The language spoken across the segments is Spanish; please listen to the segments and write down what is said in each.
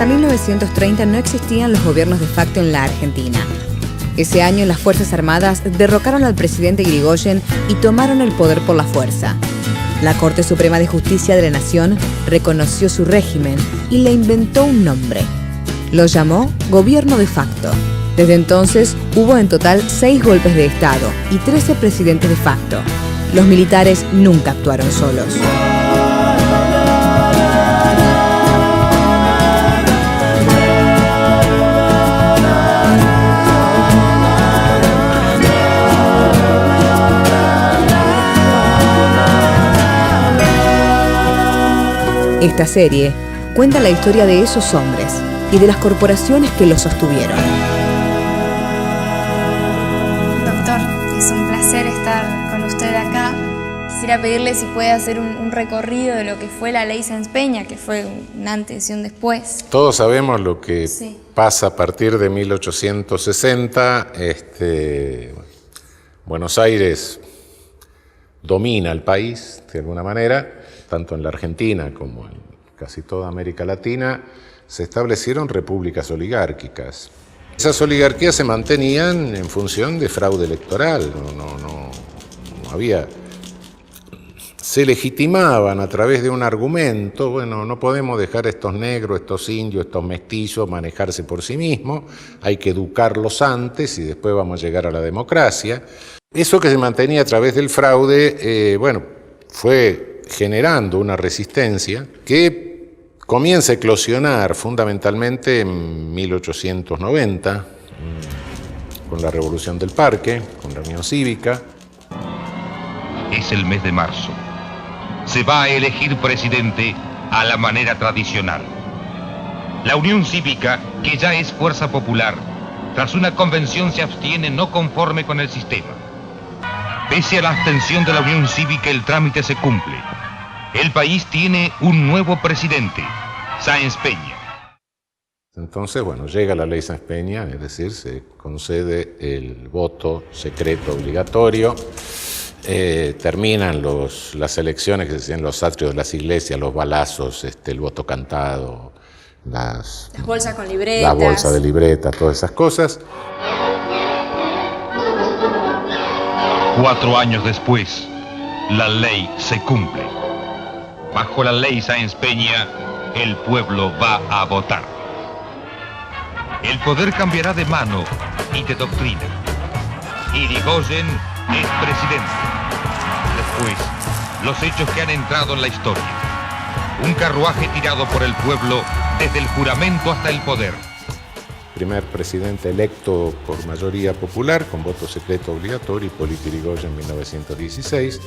Hasta 1930 no existían los gobiernos de facto en la Argentina. Ese año las Fuerzas Armadas derrocaron al presidente Irigoyen y tomaron el poder por la fuerza. La Corte Suprema de Justicia de la Nación reconoció su régimen y le inventó un nombre. Lo llamó Gobierno de Facto. Desde entonces hubo en total 6 golpes de Estado y 13 presidentes de facto. Los militares nunca actuaron solos. Esta serie cuenta la historia de esos hombres y de las corporaciones que los sostuvieron. Doctor, es un placer estar con usted acá. Quisiera pedirle si puede hacer un recorrido de lo que fue la Ley Sáenz Peña, que fue un antes y un después. Todos sabemos lo que pasa a partir de 1860. Buenos Aires domina el país, de alguna manera. Tanto en la Argentina como en casi toda América Latina, se establecieron repúblicas oligárquicas. Esas oligarquías se mantenían en función de fraude electoral, no había... Se legitimaban a través de un argumento, bueno, no podemos dejar a estos negros, estos indios, estos mestizos manejarse por sí mismos, hay que educarlos antes y después vamos a llegar a la democracia. Eso que se mantenía a través del fraude, fue generando una resistencia que comienza a eclosionar fundamentalmente en 1890, con la Revolución del Parque, con la Unión Cívica. Es el mes de marzo. Se va a elegir presidente a la manera tradicional. La Unión Cívica, que ya es fuerza popular, tras una convención se abstiene no conforme con el sistema. Pese a la abstención de la Unión Cívica, el trámite se cumple. El país tiene un nuevo presidente, Sáenz Peña. Entonces, llega la ley Sáenz Peña, es decir, se concede el voto secreto obligatorio, terminan las elecciones que se hacían en los atrios de las iglesias, los balazos, el voto cantado, las bolsas con libretas. La bolsa de libreta, todas esas cosas. 4 años después, la ley se cumple. Bajo la ley Sáenz Peña, el pueblo va a votar. El poder cambiará de mano y de doctrina. Irigoyen es presidente. Después, los hechos que han entrado en la historia. Un carruaje tirado por el pueblo desde el juramento hasta el poder. Primer presidente electo por mayoría popular, con voto secreto obligatorio, Hipólito Yrigoyen en 1916,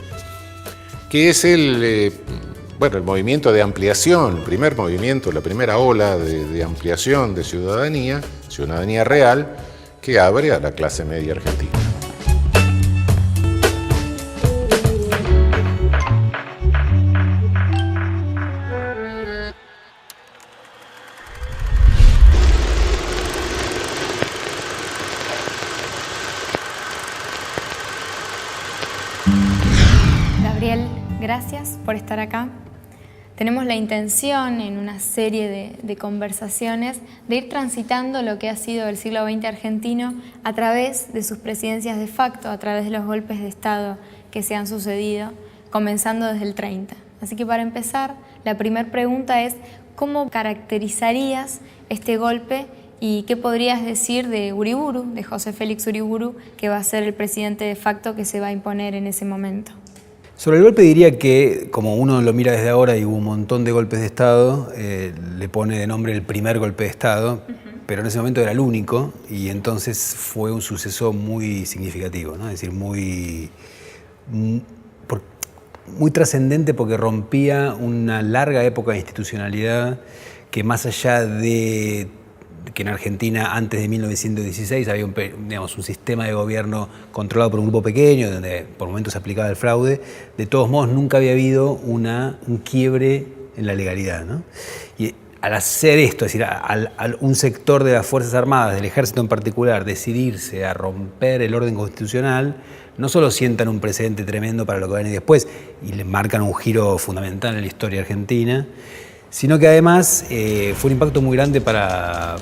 que es el movimiento de ampliación, el primer movimiento, la primera ola de ampliación de ciudadanía real, que abre a la clase media argentina. Gabriel, gracias por estar acá. Tenemos la intención en una serie de conversaciones de ir transitando lo que ha sido el siglo XX argentino a través de sus presidencias de facto, a través de los golpes de Estado que se han sucedido, comenzando desde el 30. Así que para empezar, la primera pregunta es, ¿cómo caracterizarías este golpe ¿Y qué podrías decir de Uriburu, de José Félix Uriburu, que va a ser el presidente de facto que se va a imponer en ese momento? Sobre el golpe diría que, como uno lo mira desde ahora y hubo un montón de golpes de Estado, le pone de nombre el primer golpe de Estado, pero en ese momento era el único y entonces fue un suceso muy significativo, ¿no? Es decir, muy trascendente porque rompía una larga época de institucionalidad que, más allá de que en Argentina antes de 1916 había un sistema de gobierno controlado por un grupo pequeño, donde por momentos se aplicaba el fraude, de todos modos nunca había habido un quiebre en la legalidad, ¿no? Y al hacer esto, es decir, al un sector de las Fuerzas Armadas, del Ejército en particular, decidirse a romper el orden constitucional, no solo sientan un precedente tremendo para lo que viene después y le marcan un giro fundamental en la historia argentina, sino que además fue un impacto muy grande para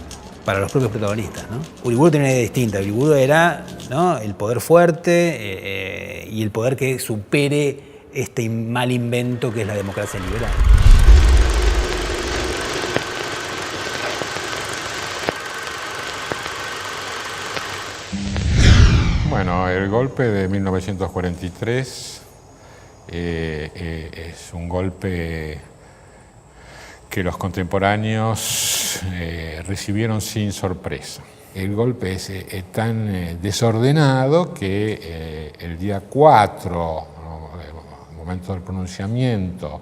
los propios protagonistas, ¿no? Uriburu tenía una idea distinta. Uriburu era, ¿no?, el poder fuerte y el poder que supere este mal invento que es la democracia liberal. Bueno, el golpe de 1943 es un golpe que los contemporáneos recibieron sin sorpresa. El golpe es tan desordenado que el día 4, al momento del pronunciamiento,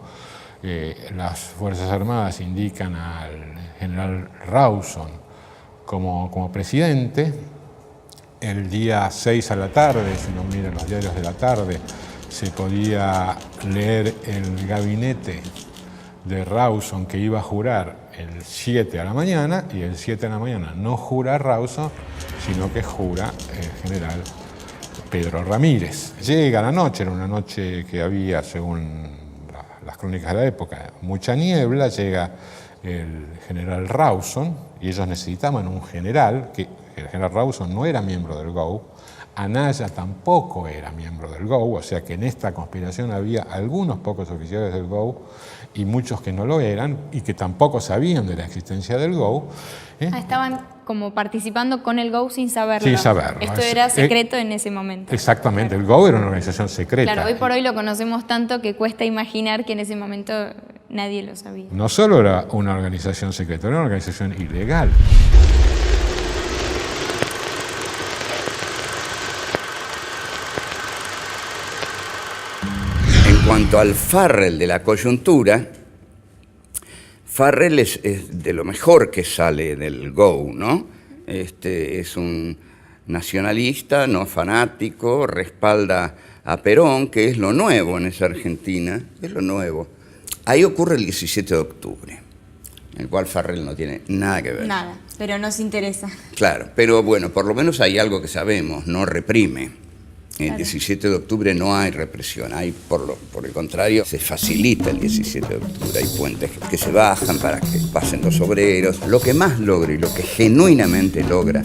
las Fuerzas Armadas indican al general Rawson como presidente. El día 6 a la tarde, si uno mira los diarios de la tarde, se podía leer el gabinete de Rawson que iba a jurar el 7 a la mañana, y el 7 a la mañana no jura Rawson, sino que jura el general Pedro Ramírez. Llega la noche, era una noche que había, según las crónicas de la época, mucha niebla, llega el general Rawson, y ellos necesitaban un general, que el general Rawson no era miembro del GO, Anaya tampoco era miembro del GO, o sea que en esta conspiración había algunos pocos oficiales del GO y muchos que no lo eran y que tampoco sabían de la existencia del GO. Estaban como participando con el GO sin saberlo. Sin saberlo. Esto era secreto en ese momento. Exactamente, claro. El GO era una organización secreta. Claro, hoy por hoy lo conocemos tanto que cuesta imaginar que en ese momento nadie lo sabía. No solo era una organización secreta, era una organización ilegal. En cuanto al Farrell de la coyuntura, Farrell es de lo mejor que sale del GO, ¿no? Es un nacionalista, no fanático, respalda a Perón, que es lo nuevo en esa Argentina, es lo nuevo. Ahí ocurre el 17 de octubre, en el cual Farrell no tiene nada que ver. Nada, pero nos interesa. Claro, pero bueno, por lo menos hay algo que sabemos, no reprime. El 17 de octubre no hay represión, hay por el contrario, se facilita el 17 de octubre, hay puentes que se bajan para que pasen los obreros. Lo que más logra y lo que genuinamente logra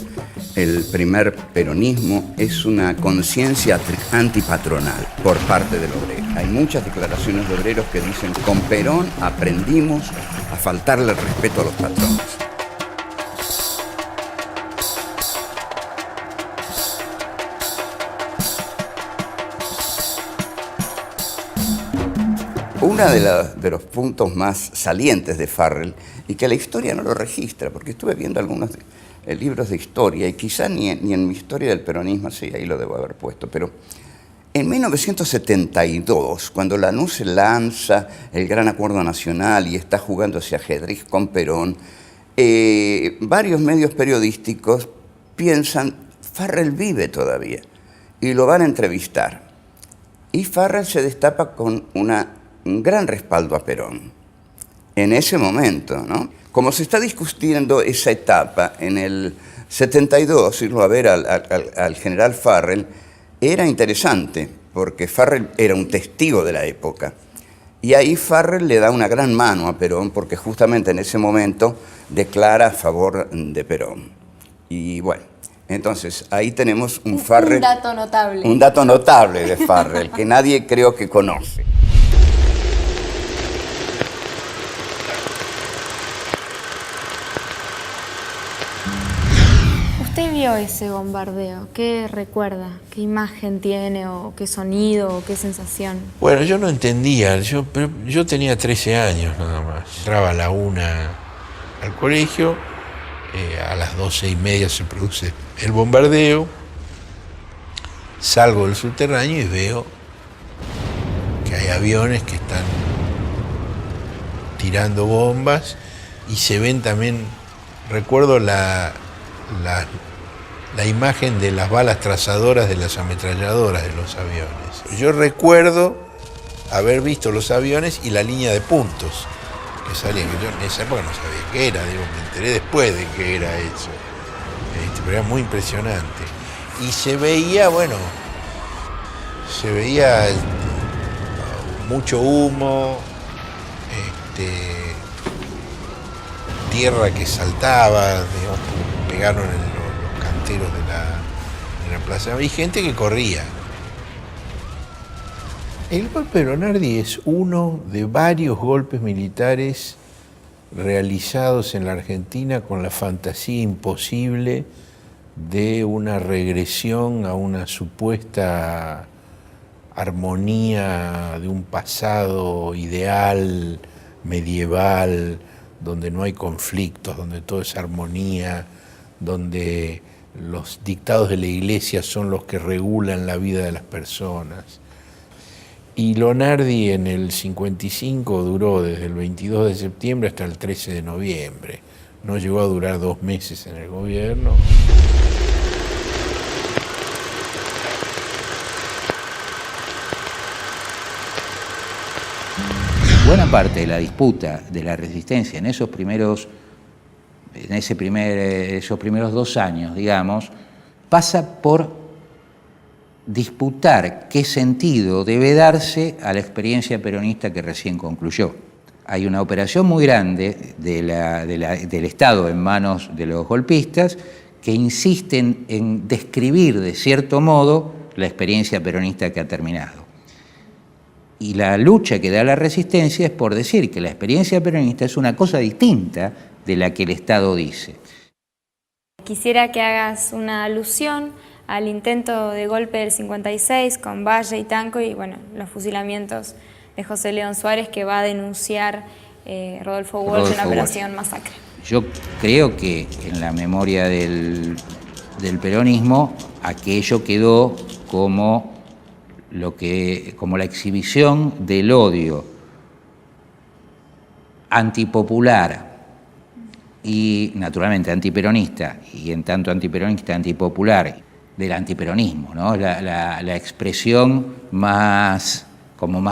el primer peronismo es una conciencia antipatronal por parte del obrero. Hay muchas declaraciones de obreros que dicen: con Perón aprendimos a faltarle el respeto a los patrones. Uno de los puntos más salientes de Farrell, y que la historia no lo registra, porque estuve viendo algunos libros de historia, y quizá ni en mi historia del peronismo, sí, ahí lo debo haber puesto, pero en 1972, cuando Lanús se lanza el Gran Acuerdo Nacional y está jugando ese ajedrez con Perón, varios medios periodísticos piensan: Farrell vive todavía, y lo van a entrevistar. Y Farrell se destapa con un gran respaldo a Perón en ese momento, ¿no? Como se está discutiendo esa etapa en el 72, irlo a ver al general Farrell era interesante, porque Farrell era un testigo de la época. Y ahí Farrell le da una gran mano a Perón, porque justamente en ese momento declara a favor de Perón. Y bueno, entonces ahí tenemos un Farrell... Un dato notable. Un dato notable de Farrell, que nadie creo que conoce. usted vio ese bombardeo, ¿qué recuerda? ¿Qué imagen tiene o qué sonido o qué sensación? Bueno, yo no entendía, pero yo tenía 13 años nada más. Entraba a la 1 al colegio, a las 12:30 se produce el bombardeo, salgo del subterráneo y veo que hay aviones que están tirando bombas y se ven también, recuerdo la imagen de las balas trazadoras de las ametralladoras de los aviones. Yo recuerdo haber visto los aviones y la línea de puntos que salían, que yo en esa época no sabía qué era, digo, me enteré después de qué era eso, pero era muy impresionante. Y se veía, bueno, mucho humo, tierra que saltaba, digamos, pegaron en los canteros de la plaza, y gente que corría. El golpe de Lonardi es uno de varios golpes militares realizados en la Argentina con la fantasía imposible de una regresión a una supuesta armonía de un pasado ideal, medieval, donde no hay conflictos, donde todo es armonía, donde los dictados de la Iglesia son los que regulan la vida de las personas. Y Lonardi en el 55 duró desde el 22 de septiembre hasta el 13 de noviembre. No llegó a durar 2 meses en el gobierno. Buena parte de la disputa de la resistencia en esos primeros 2 años, digamos, pasa por disputar qué sentido debe darse a la experiencia peronista que recién concluyó. Hay una operación muy grande del Estado en manos de los golpistas que insisten en describir de cierto modo la experiencia peronista que ha terminado. Y la lucha que da la resistencia es por decir que la experiencia peronista es una cosa distinta de la que el Estado dice. Quisiera que hagas una alusión al intento de golpe del 56 con Valle y Tanco y bueno, los fusilamientos de José León Suárez que va a denunciar Rodolfo Walsh en la operación Masacre. Yo creo que en la memoria del peronismo aquello quedó como la exhibición del odio antipopular y naturalmente antiperonista, y en tanto antiperonista, antipopular, del antiperonismo, ¿no? La expresión más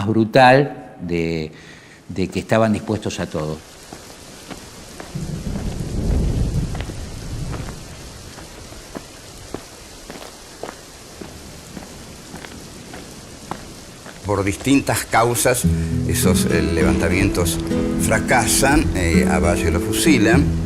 brutal de que estaban dispuestos a todo. Por distintas causas, esos levantamientos fracasan, a Valle lo fusilan.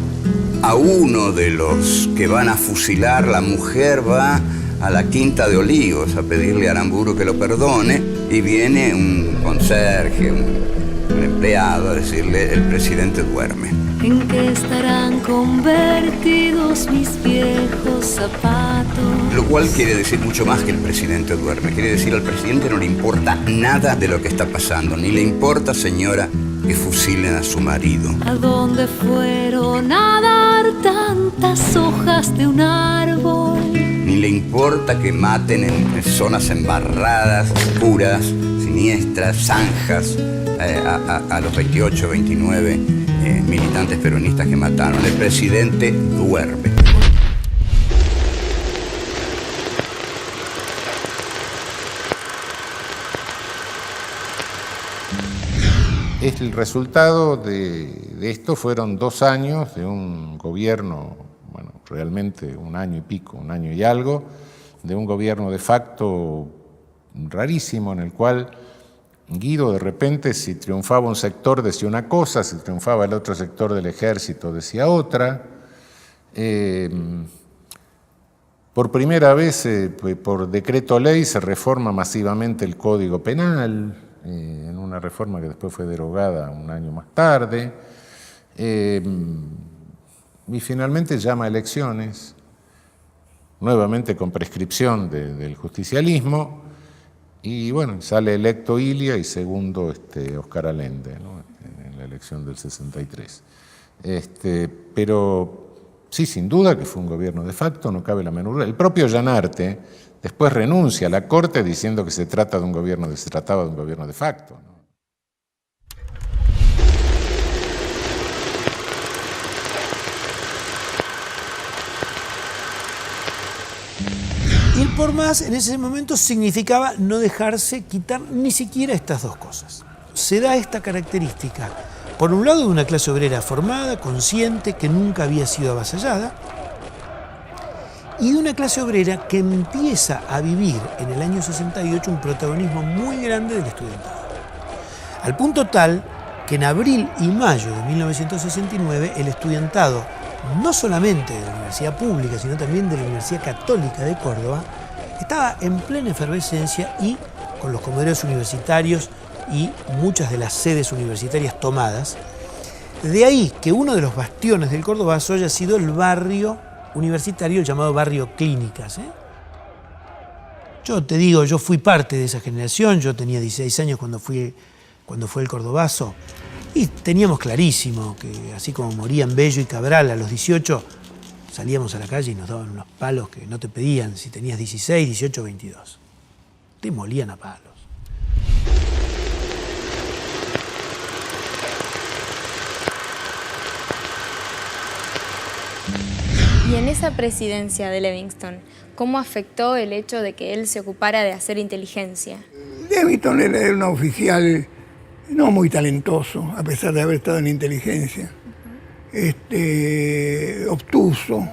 A uno de los que van a fusilar, la mujer va a la Quinta de Olivos a pedirle a Aramburu que lo perdone y viene un conserje, un empleado a decirle: el presidente duerme. ¿En qué estarán convertidos mis viejos zapatos? Lo cual quiere decir mucho más que el presidente duerme. Quiere decir, al presidente no le importa nada de lo que está pasando. Ni le importa, señora, que fusilen a su marido. ¿A dónde fueron a dar tantas hojas de un árbol? Ni le importa que maten en zonas embarradas, oscuras, siniestras, zanjas, a los 28, 29 militantes peronistas que mataron. El presidente duerme. El resultado de esto fueron 2 años de un gobierno, bueno, realmente 1 año y pico, 1 año y algo, de un gobierno de facto rarísimo en el cual Guido de repente, si triunfaba un sector decía una cosa, si triunfaba el otro sector del ejército decía otra. Por primera vez, por decreto ley, se reforma masivamente el Código Penal, en una reforma que después fue derogada 1 año más tarde, y finalmente llama a elecciones nuevamente con prescripción del justicialismo, y bueno, sale electo Ilia y segundo Oscar Allende, ¿no?, en la elección del 63. Pero sí, sin duda que fue un gobierno de facto, no cabe la menor duda. El propio Llanarte después renuncia a la Corte diciendo que se trataba de un gobierno de facto, ¿no? Ir por más en ese momento significaba no dejarse quitar ni siquiera estas dos cosas. Se da esta característica, por un lado, de una clase obrera formada, consciente, que nunca había sido avasallada, y de una clase obrera que empieza a vivir en el año 68 un protagonismo muy grande del estudiantado. Al punto tal que en abril y mayo de 1969 el estudiantado, no solamente de la Universidad Pública, sino también de la Universidad Católica de Córdoba, estaba en plena efervescencia y con los comedores universitarios y muchas de las sedes universitarias tomadas. De ahí que uno de los bastiones del Cordobazo haya sido el barrio universitario llamado Barrio Clínicas. Yo te digo, yo fui parte de esa generación, yo tenía 16 años cuando fue el Cordobazo, y teníamos clarísimo que así como morían Bello y Cabral a los 18, salíamos a la calle y nos daban unos palos que no te pedían si tenías 16, 18, 22. Te molían a palos. Y en esa presidencia de Livingston, ¿cómo afectó el hecho de que él se ocupara de hacer inteligencia? Livingston era un oficial no muy talentoso, a pesar de haber estado en inteligencia, obtuso,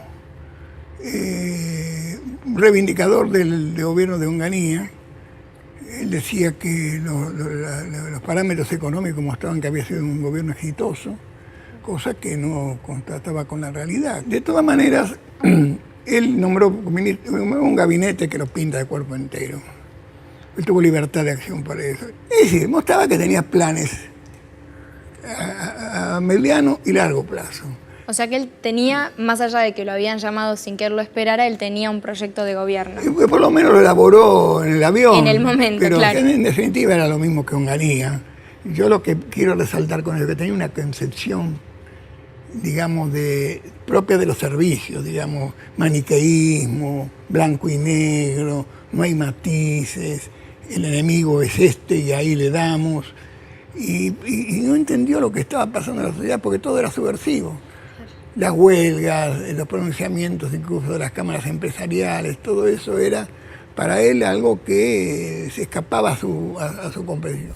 reivindicador del gobierno de Onganía. Él decía que los parámetros económicos mostraban que había sido un gobierno exitoso, cosa que no contrastaba con la realidad. De todas maneras, él nombró un gabinete que lo pinta de cuerpo entero. Él tuvo libertad de acción para eso. Es decir, mostraba que tenía planes a mediano y largo plazo. O sea que él tenía, más allá de que lo habían llamado sin que él lo esperara, él tenía un proyecto de gobierno. Por lo menos lo elaboró en el avión. En el momento, pero claro. En definitiva era lo mismo que Onganía. Yo lo que quiero resaltar con eso es que tenía una concepción, digamos, propia de los servicios, digamos, maniqueísmo, blanco y negro, no hay matices, el enemigo es este y ahí le damos. Y no entendió lo que estaba pasando en la sociedad porque todo era subversivo. Las huelgas, los pronunciamientos incluso de las cámaras empresariales, todo eso era para él algo que se escapaba a su comprensión.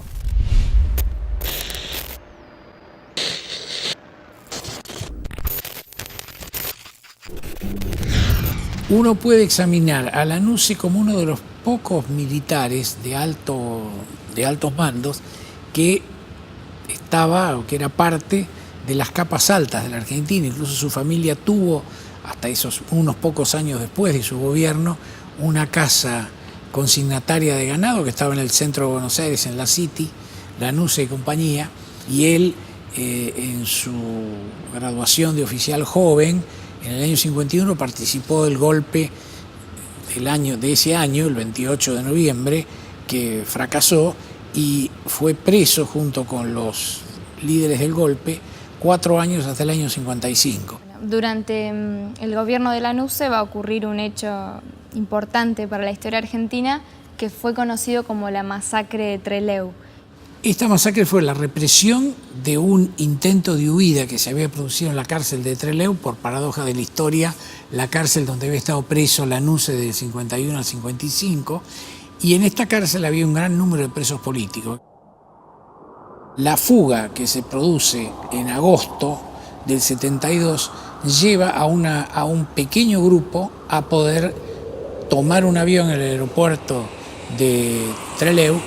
Uno puede examinar a Lanusse como uno de los pocos militares de altos mandos que era parte de las capas altas de la Argentina. Incluso su familia tuvo, hasta unos pocos años después de su gobierno, una casa consignataria de ganado que estaba en el centro de Buenos Aires, en la City, Lanusse y compañía, y él en su graduación de oficial joven, en el año 51 participó del golpe de ese año, el 28 de noviembre, que fracasó y fue preso junto con los líderes del golpe 4 años hasta el año 55. Durante el gobierno de Lanusse va a ocurrir un hecho importante para la historia argentina que fue conocido como la masacre de Trelew. Esta masacre fue la represión de un intento de huida que se había producido en la cárcel de Trelew, por paradoja de la historia, la cárcel donde había estado preso Lanusse del 51 al 55, y en esta cárcel había un gran número de presos políticos. La fuga que se produce en agosto del 72 lleva a un pequeño grupo a poder tomar un avión en el aeropuerto de Trelew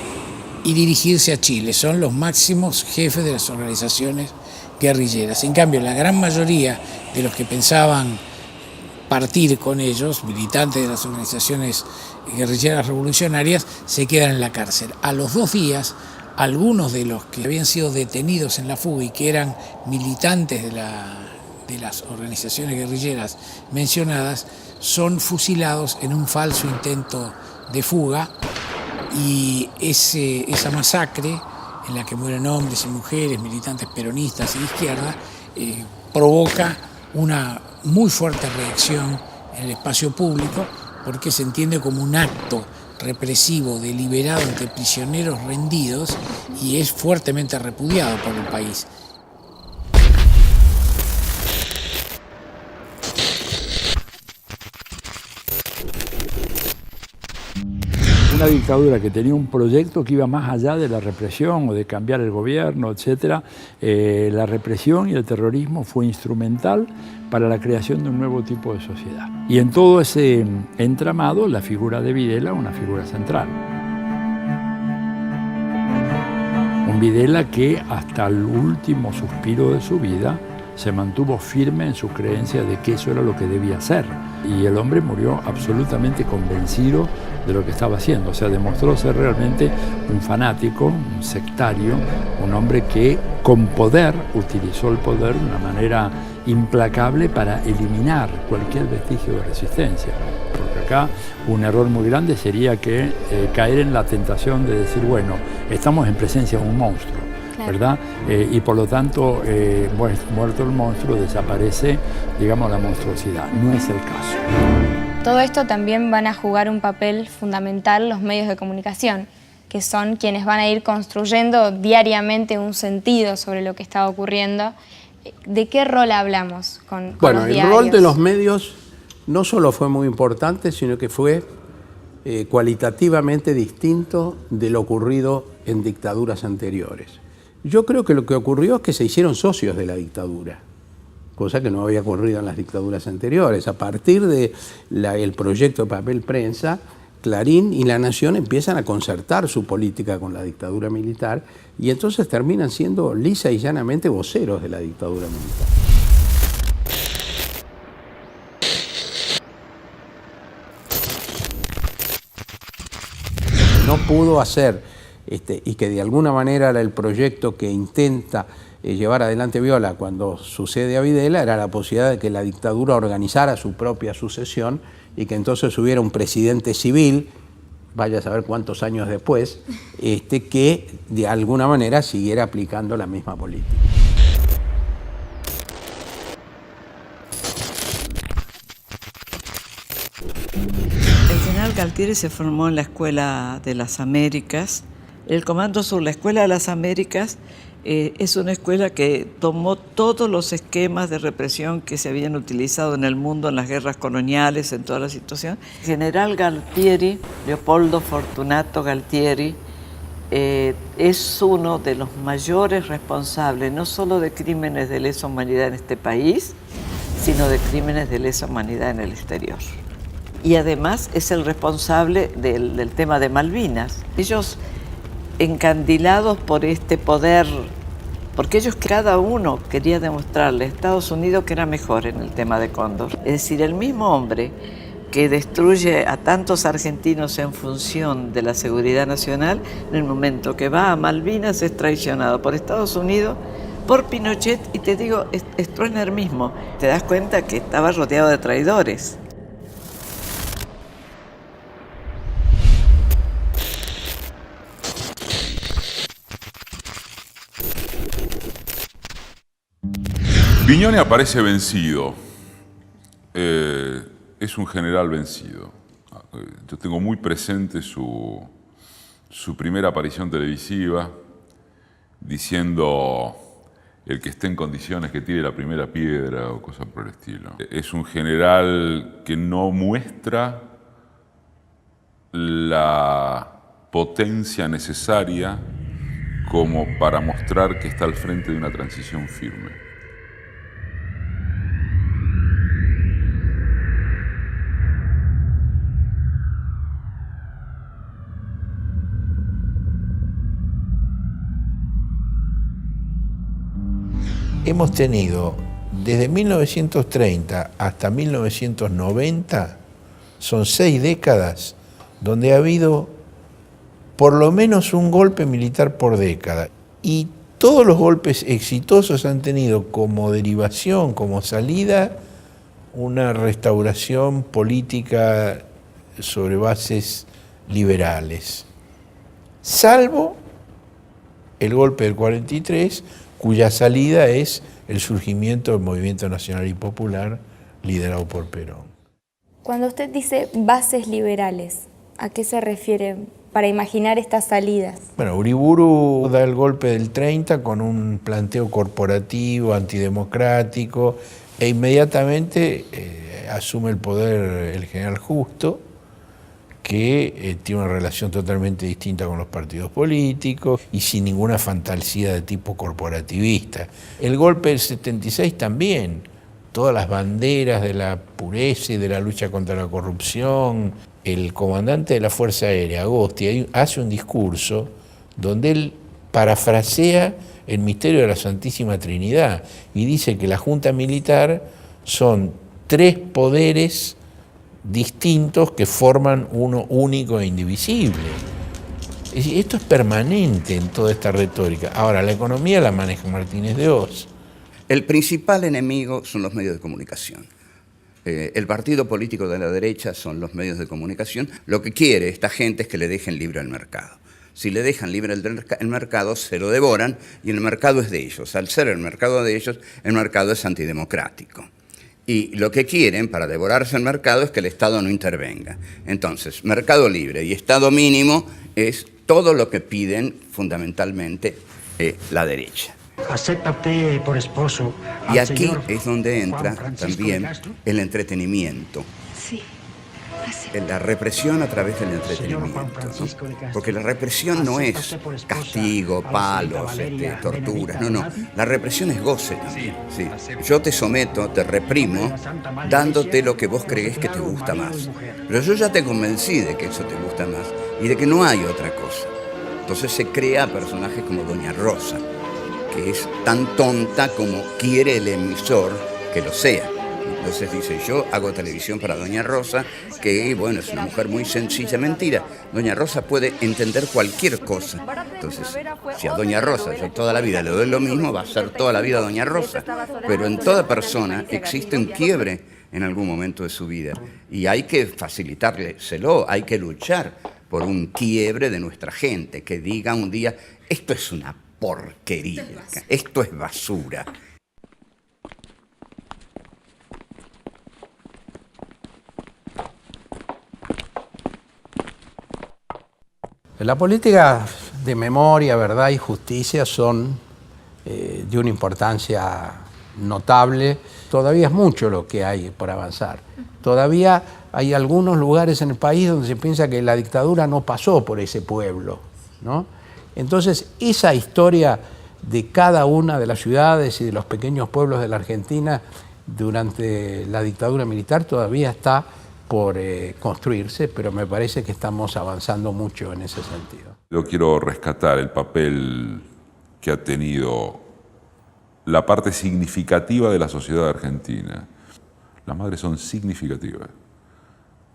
y dirigirse a Chile. Son los máximos jefes de las organizaciones guerrilleras. En cambio, la gran mayoría de los que pensaban partir con ellos, militantes de las organizaciones guerrilleras revolucionarias, se quedan en la cárcel. A los 2 días, algunos de los que habían sido detenidos en la fuga y que eran militantes de de las organizaciones guerrilleras mencionadas son fusilados en un falso intento de fuga, y esa masacre en la que mueren hombres y mujeres, militantes peronistas y de izquierda, provoca una muy fuerte reacción en el espacio público, porque se entiende como un acto represivo deliberado ante prisioneros rendidos y es fuertemente repudiado por el país. Una dictadura que tenía un proyecto que iba más allá de la represión o de cambiar el gobierno, etc. La represión y el terrorismo fue instrumental para la creación de un nuevo tipo de sociedad. Y en todo ese entramado, la figura de Videla, una figura central. Un Videla que hasta el último suspiro de su vida se mantuvo firme en su creencia de que eso era lo que debía ser. Y el hombre murió absolutamente convencido de lo que estaba haciendo. O sea, demostró ser realmente un fanático, un sectario, un hombre que con poder utilizó el poder de una manera implacable para eliminar cualquier vestigio de resistencia. Porque acá un error muy grande sería que caer en la tentación de decir, bueno, estamos en presencia de un monstruo, ¿verdad? Y por lo tanto, muerto el monstruo, desaparece, digamos, la monstruosidad. No es el caso. Todo esto también van a jugar un papel fundamental los medios de comunicación, que son quienes van a ir construyendo diariamente un sentido sobre lo que está ocurriendo. ¿De qué rol hablamos con los diarios? El rol de los medios no solo fue muy importante, sino que fue cualitativamente distinto de lo ocurrido en dictaduras anteriores. Yo creo que lo que ocurrió es que se hicieron socios de la dictadura, cosa que no había ocurrido en las dictaduras anteriores. A partir del proyecto de papel prensa, Clarín y La Nación empiezan a concertar su política con la dictadura militar y entonces terminan siendo lisa y llanamente voceros de la dictadura militar. No pudo hacer, y que de alguna manera era el proyecto que intenta llevar adelante Viola cuando sucede a Videla, era la posibilidad de que la dictadura organizara su propia sucesión y que entonces hubiera un presidente civil, vaya a saber cuántos años después, que de alguna manera siguiera aplicando la misma política. El general Galtieri se formó en la Escuela de las Américas. El Comando Sur, la Escuela de las Américas, es una escuela que tomó todos los esquemas de represión que se habían utilizado en el mundo, en las guerras coloniales, en toda la situación. El general Galtieri, Leopoldo Fortunato Galtieri, es uno de los mayores responsables, no solo de crímenes de lesa humanidad en este país, sino de crímenes de lesa humanidad en el exterior. Y además es el responsable del tema de Malvinas. Ellos, encandilados por este poder, porque ellos cada uno quería demostrarle a Estados Unidos que era mejor en el tema de Cóndor. Es decir, el mismo hombre que destruye a tantos argentinos en función de la seguridad nacional, en el momento que va a Malvinas es traicionado por Estados Unidos, por Pinochet, y te digo, Stroessner mismo. Te das cuenta que estaba rodeado de traidores. Viñone aparece vencido, es un general vencido. Yo tengo muy presente su primera aparición televisiva diciendo el que esté en condiciones que tire la primera piedra o cosas por el estilo. Es un general que no muestra la potencia necesaria como para mostrar que está al frente de una transición firme. Hemos tenido desde 1930 hasta 1990, son 6 décadas, donde ha habido por lo menos un golpe militar por década. Y todos los golpes exitosos han tenido como derivación, como salida, una restauración política sobre bases liberales, salvo el golpe del 43, cuya salida es el surgimiento del Movimiento Nacional y Popular liderado por Perón. Cuando usted dice bases liberales, ¿a qué se refiere para imaginar estas salidas? Bueno, Uriburu da el golpe del 30 con un planteo corporativo, antidemocrático, e inmediatamente asume el poder el general Justo, que tiene una relación totalmente distinta con los partidos políticos y sin ninguna fantasía de tipo corporativista. El golpe del 76 también, todas las banderas de la pureza y de la lucha contra la corrupción. El comandante de la Fuerza Aérea, Agosti, hace un discurso donde él parafrasea el misterio de la Santísima Trinidad y dice que la Junta Militar son 3 poderes distintos que forman uno único e indivisible. Esto es permanente en toda esta retórica. Ahora, la economía la maneja Martínez de Oz. El principal enemigo son los medios de comunicación. El partido político de la derecha son los medios de comunicación. Lo que quiere esta gente es que le dejen libre el mercado. Si le dejan libre el mercado, se lo devoran y el mercado es de ellos. Al ser el mercado de ellos, el mercado es antidemocrático. Y lo que quieren para devorarse el mercado es que el Estado no intervenga. Entonces, mercado libre y Estado mínimo es todo lo que piden fundamentalmente la derecha. ¿Acepta usted por esposo al Y aquí señor es donde entra Juan Francisco también de Castro? el entretenimiento. Sí. La represión a través del entretenimiento, ¿no? Porque la represión no es castigo, palos, torturas, no. La represión es goce también. Sí. Yo te someto, te reprimo, dándote lo que vos creés que te gusta más. Pero yo ya te convencí de que eso te gusta más y de que no hay otra cosa. Entonces se crea personajes como Doña Rosa, que es tan tonta como quiere el emisor que lo sea. Entonces dice, yo hago televisión para Doña Rosa, que bueno, es una mujer muy sencilla. Mentira, Doña Rosa puede entender cualquier cosa. Entonces, si a Doña Rosa yo toda la vida le doy lo mismo, va a ser toda la vida Doña Rosa. Pero en toda persona existe un quiebre en algún momento de su vida. Y hay que facilitárselo, hay que luchar por un quiebre de nuestra gente, que diga un día, esto es una porquería, esto es basura. La política de memoria, verdad y justicia son de una importancia notable. Todavía es mucho lo que hay por avanzar. Todavía hay algunos lugares en el país donde se piensa que la dictadura no pasó por ese pueblo, ¿no? Entonces, esa historia de cada una de las ciudades y de los pequeños pueblos de la Argentina durante la dictadura militar todavía está por construirse, pero me parece que estamos avanzando mucho en ese sentido. Yo quiero rescatar el papel que ha tenido la parte significativa de la sociedad argentina. Las madres son significativas.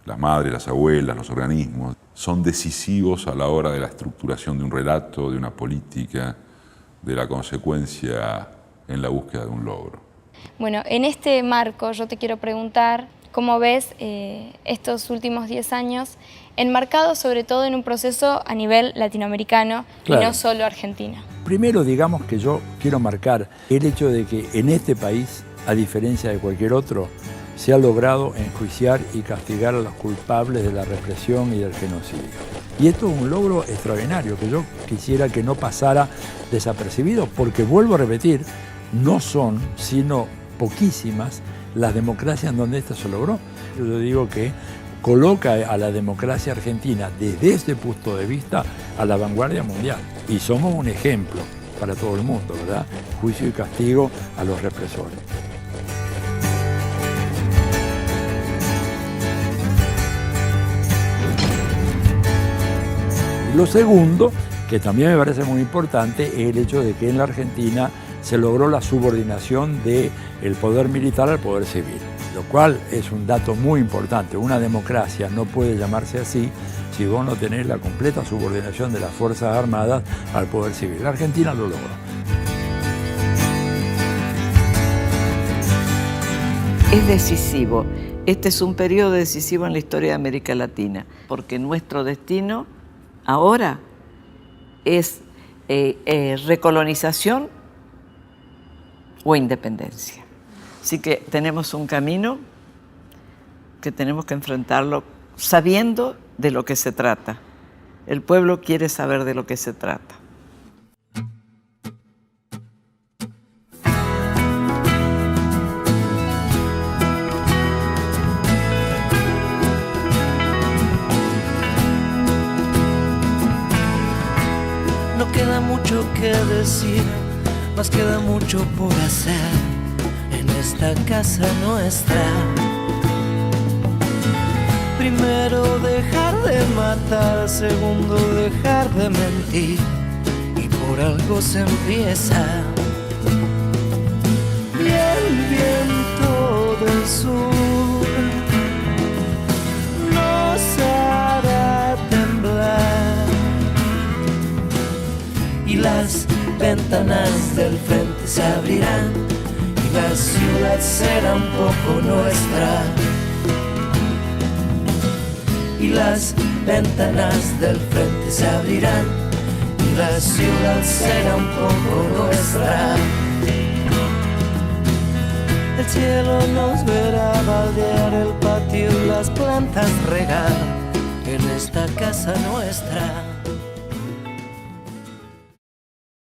Las madres, las abuelas, los organismos son decisivos a la hora de la estructuración de un relato, de una política, de la consecuencia en la búsqueda de un logro. Bueno, en este marco yo te quiero preguntar cómo ves estos últimos 10 años enmarcados sobre todo en un proceso a nivel latinoamericano, claro, y no solo Argentina. Primero, digamos que yo quiero marcar el hecho de que en este país, a diferencia de cualquier otro, se ha logrado enjuiciar y castigar a los culpables de la represión y del genocidio. Y esto es un logro extraordinario que yo quisiera que no pasara desapercibido, porque vuelvo a repetir, no son sino poquísimas las democracias en donde esto se logró. Yo digo que coloca a la democracia argentina desde ese punto de vista a la vanguardia mundial. Y somos un ejemplo para todo el mundo, ¿verdad? Juicio y castigo a los represores. Lo segundo, que también me parece muy importante, es el hecho de que en la Argentina se logró la subordinación del poder militar al poder civil, lo cual es un dato muy importante. Una democracia no puede llamarse así si vos no tenés la completa subordinación de las Fuerzas Armadas al poder civil. La Argentina lo logró. es decisivo. Este es un periodo decisivo en la historia de América Latina, porque nuestro destino ahora es recolonización o independencia. Así que tenemos un camino que tenemos que enfrentarlo sabiendo de lo que se trata. El pueblo quiere saber de lo que se trata. No queda mucho que decir, mas queda mucho por hacer en esta casa nuestra. Primero dejar de matar, segundo dejar de mentir, y por algo se empieza. Y el viento del sur nos hará temblar, y las ventanas del frente se abrirán, y la ciudad será un poco nuestra. Y las ventanas del frente se abrirán, y la ciudad será un poco nuestra. El cielo nos verá baldear, el patio y las plantas regar en esta casa nuestra.